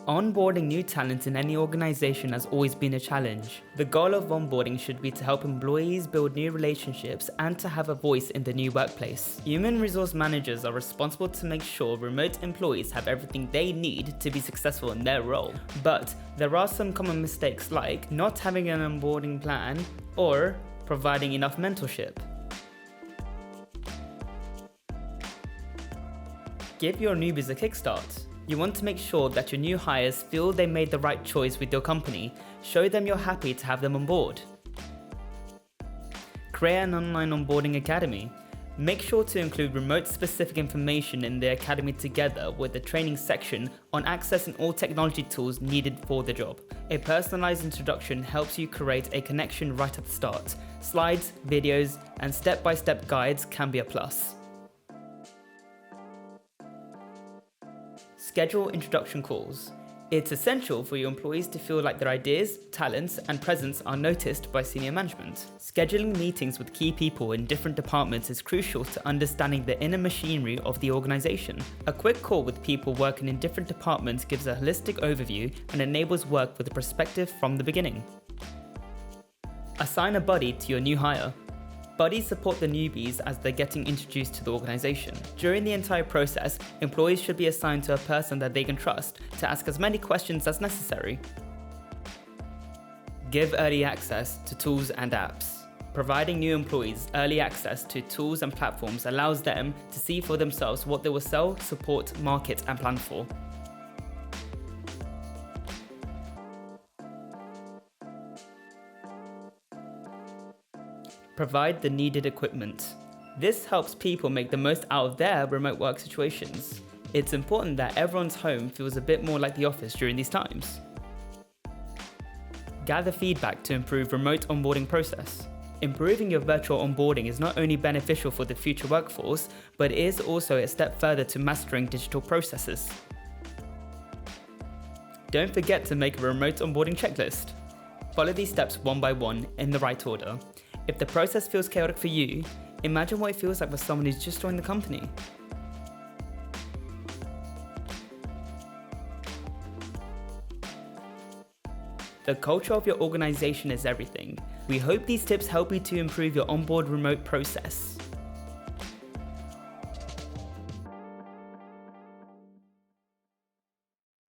Onboarding new talent in any organization has always been a challenge. The goal of onboarding should be to help employees build new relationships and to have a voice in the new workplace. Human resource managers are responsible to make sure remote employees have everything they need to be successful in their role. But there are some common mistakes like not having an onboarding plan or providing enough mentorship. Give your newbies a kickstart. You want to make sure that your new hires feel they made the right choice with your company. Show them you're happy to have them on board. Create an online onboarding academy. Make sure to include remote-specific information in the academy together with a training section on accessing all technology tools needed for the job. A personalized introduction helps you create a connection right at the start. Slides, videos, and step-by-step guides can be a plus. Schedule introduction calls. It's essential for your employees to feel like their ideas, talents, and presence are noticed by senior management. Scheduling meetings with key people in different departments is crucial to understanding the inner machinery of the organization. A quick call with people working in different departments gives a holistic overview and enables work with a perspective from the beginning. Assign a buddy to your new hire. Buddies support the newbies as they're getting introduced to the organization. During the entire process, employees should be assigned to a person that they can trust to ask as many questions as necessary. Give early access to tools and apps. Providing new employees early access to tools and platforms allows them to see for themselves what they will sell, support, market, and plan for. Provide the needed equipment. This helps people make the most out of their remote work situations. It's important that everyone's home feels a bit more like the office during these times. Gather feedback to improve remote onboarding process. Improving your virtual onboarding is not only beneficial for the future workforce, but it is also a step further to mastering digital processes. Don't forget to make a remote onboarding checklist. Follow these steps one by one in the right order. If the process feels chaotic for you, imagine what it feels like for someone who's just joined the company. The culture of your organization is everything. We hope these tips help you to improve your onboard remote process.